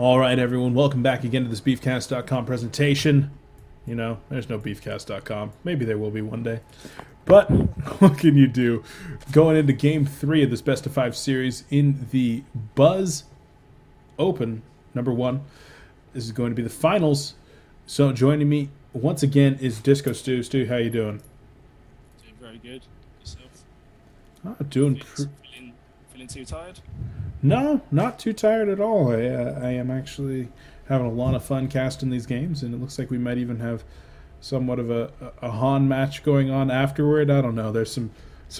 All right, everyone, welcome back again to this Beefcast.com presentation. You know, there's no Beefcast.com. Maybe there will be one day. But what can you do? Going into Game 3 of this Best of 5 series in the Buzz Open, number 1. This is going to be the finals. So joining me once again is Disco.Stu. Stu, how you doing? Doing very good. Yourself? Feeling too tired? No, not too tired at all. I am actually having a lot of fun casting these games, and it looks like we might even have somewhat of a Han match going on afterward. I don't know. There's some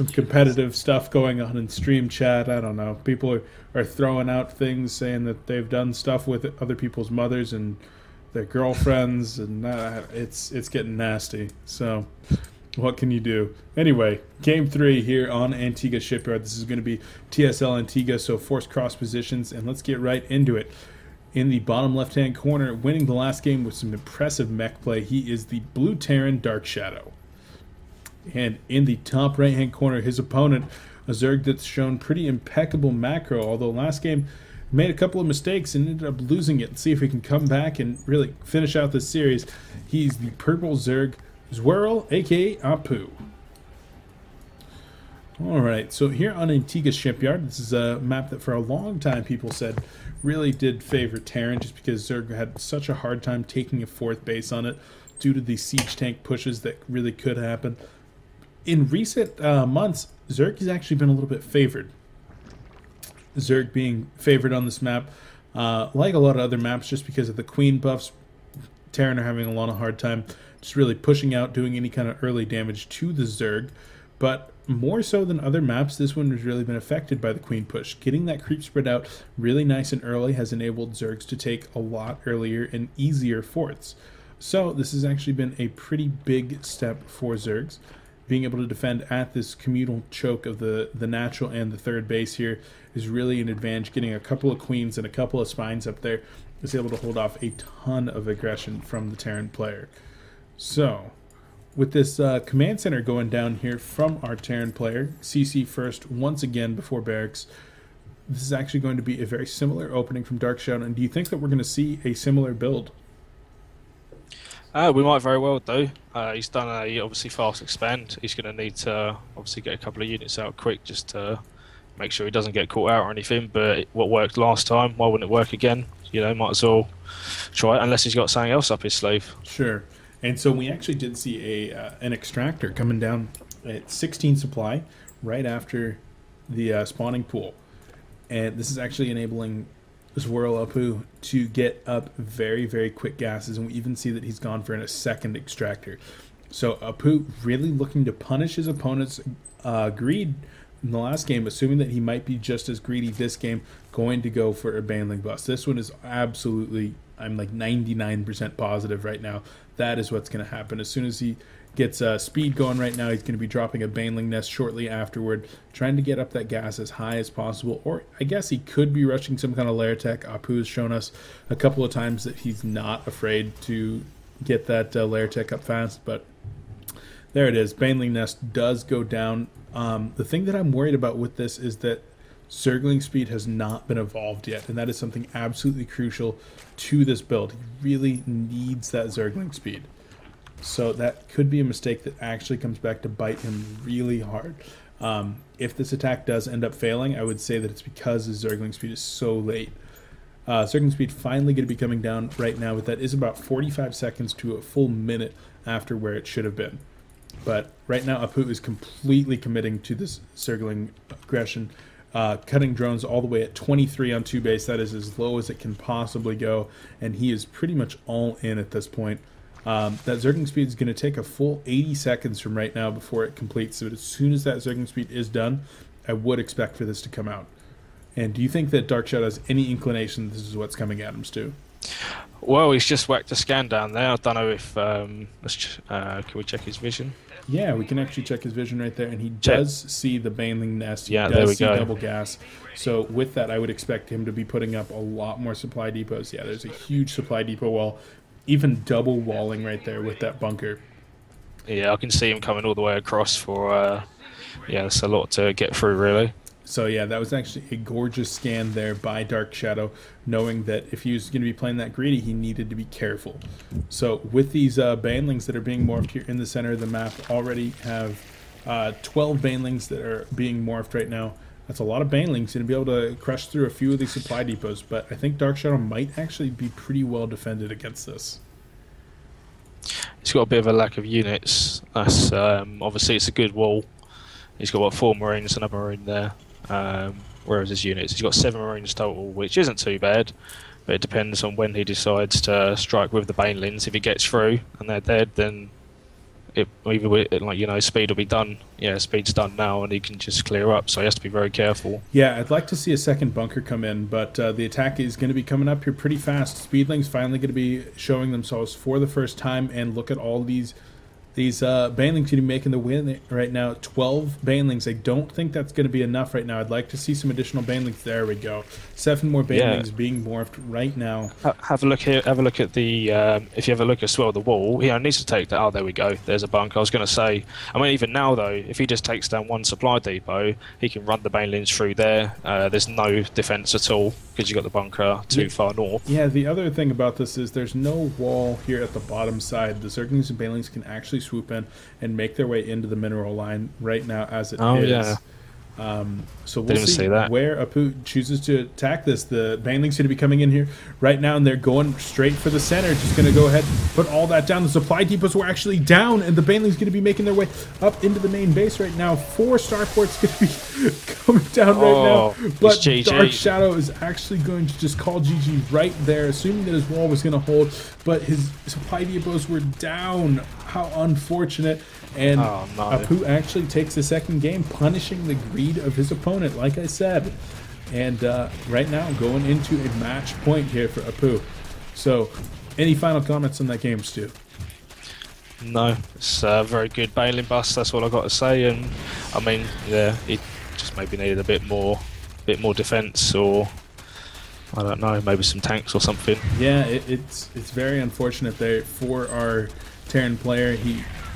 competitive stuff going on in stream chat. I don't know. People are throwing out things saying that they've done stuff with other people's mothers and their girlfriends, and it's getting nasty. So what can you do? Anyway, Game 3 here on Antigua Shipyard. This is going to be TSL Antigua, so forced cross positions, and let's get right into it. In the bottom left-hand corner, winning the last game with some impressive mech play, he is the blue Terran DarkShadow. And in the top right-hand corner, his opponent, a Zerg that's shown pretty impeccable macro, although last game made a couple of mistakes and ended up losing it. Let's see if we can come back and really finish out this series. He's the purple Zerg Zwirwel, aka Apu. Alright, so here on Antigua Shipyard, this is a map that for a long time people said really did favor Terran just because Zerg had such a hard time taking a fourth base on it due to the siege tank pushes that really could happen. In recent months, Zerg has actually been a little bit favored. Zerg being favored on this map, like a lot of other maps, just because of the queen buffs. Terran are having a lot of hard time just really pushing out, doing any kind of early damage to the Zerg. But more so than other maps, this one has really been affected by the queen push. Getting that creep spread out really nice and early has enabled Zergs to take a lot earlier and easier forts. So this has actually been a pretty big step for Zergs. Being able to defend at this communal choke of the natural and the third base here is really an advantage. Getting a couple of queens and a couple of spines up there is able to hold off a ton of aggression from the Terran player. So with this command center going down here from our Terran player, CC first once again before barracks, this is actually going to be a very similar opening from DarkShadow. And do you think that we're going to see a similar build? We might very well do. He's done a obviously fast expand. He's going to need to obviously get a couple of units out quick just to make sure he doesn't get caught out or anything. But what worked last time, why wouldn't it work again? You know, might as well try it unless he's got something else up his sleeve. Sure. And so we actually did see an extractor coming down at 16 supply right after the spawning pool. And this is actually enabling Zwirwel Apu to get up very, very quick gases. And we even see that he's gone for a second extractor. So Apu really looking to punish his opponent's greed in the last game, assuming that he might be just as greedy this game, going to go for a Baneling bust. This one is absolutely, I'm like 99% positive right now. That is what's going to happen. As soon as he gets speed going right now, he's going to be dropping a Baneling nest shortly afterward, trying to get up that gas as high as possible. Or I guess he could be rushing some kind of lair tech. Apu has shown us a couple of times that he's not afraid to get that lair tech up fast. But there it is. Baneling nest does go down. The thing that I'm worried about with this is that Zergling speed has not been evolved yet, and that is something absolutely crucial to this build. He really needs that Zergling speed. So that could be a mistake that actually comes back to bite him really hard. If this attack does end up failing, I would say that it's because his Zergling speed is so late. Zergling speed finally going to be coming down right now, but that is about 45 seconds to a full minute after where it should have been. But right now, Apu is completely committing to this Zergling aggression. Cutting drones all the way at 23 on 2 base. That is as low as it can possibly go, and he is pretty much all in at this point. That Zergling speed is going to take a full 80 seconds from right now before it completes, so as soon as that Zergling speed is done, I would expect for this to come out. And do you think that DarkShadow has any inclination this is what's coming at him, Stu? Well, he's just whacked a scan down there. I don't know if can we check his vision? Yeah, we can actually check his vision right there, and he does see the Baneling nest. He Yeah, does there we see go. double gas. So with that, I would expect him to be putting up a lot more supply depots. Yeah, there's a huge supply depot wall, even double walling right there with that bunker. Yeah, I can see him coming all the way across for. Yeah, it's a lot to get through, really. So yeah, that was actually a gorgeous scan there by DarkShadow, knowing that if he was going to be playing that greedy, he needed to be careful. So with these banelings that are being morphed here in the center of the map, already have 12 banelings that are being morphed right now. That's a lot of banelings, and to be able to crush through a few of these supply depots, but I think DarkShadow might actually be pretty well defended against this. He's got a bit of a lack of units. That's obviously it's a good wall. He's got what, 4 Marines, another Marine there. Whereas his units, he's got 7 Marines total, which isn't too bad, but it depends on when he decides to strike with the banelings. If he gets through and they're dead, then speed will be done. Yeah, speed's done now, and he can just clear up. So he has to be very careful. Yeah, I'd like to see a second bunker come in, but the attack is going to be coming up here pretty fast. Speedlings finally going to be showing themselves for the first time, and look at all these banelings going to be making the win right now. 12 banelings. I don't think that's going to be enough right now. I'd like to see some additional banelings. There we go. 7 more banelings being morphed right now. Have a look here. Have a look at the. If you have a look as well, the wall. He needs to take that. Oh, there we go. There's a bunker. I was going to say. I mean, even now though, if he just takes down 1 supply depot, he can run the banelings through there. There's no defense at all because you got the bunker too far north. Yeah. The other thing about this is there's no wall here at the bottom side. The Zerglings and banelings can actually swoop in and make their way into the mineral line right now as it is. Yeah. So we'll see where Apu chooses to attack this. The banelings going to be coming in here right now, and they're going straight for the center. Just going to go ahead, put all that down. The supply depots were actually down, and the banelings going to be making their way up into the main base right now. 4 starports going to be coming down right now. But DarkShadow is actually going to just call GG right there, assuming that his wall was going to hold, but his supply depots were down. How unfortunate. And Apu actually takes the second game, punishing the greed of his opponent, like I said. And right now, going into a match point here for Apu. So, any final comments on that game, Stu? No, it's a very good bailing bust. That's all I got to say. And I mean, yeah, he just maybe needed a bit more defense, or I don't know, maybe some tanks or something. Yeah, it's very unfortunate there for our Terran player.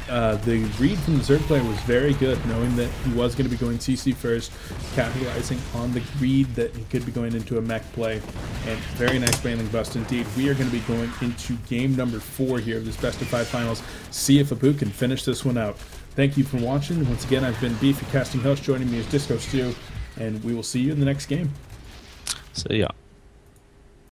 The read from the Zerg player was very good, knowing that he was going to be going CC first, capitalizing on the read that he could be going into a mech play, and very nice bailing bust indeed. We are going to be going into game number 4 here of this best of 5 finals. See if Apu can finish this one out. Thank you for watching. Once again, I've been Beefy Casting host. Joining me is Disco.Stu, and we will see you in the next game. See ya.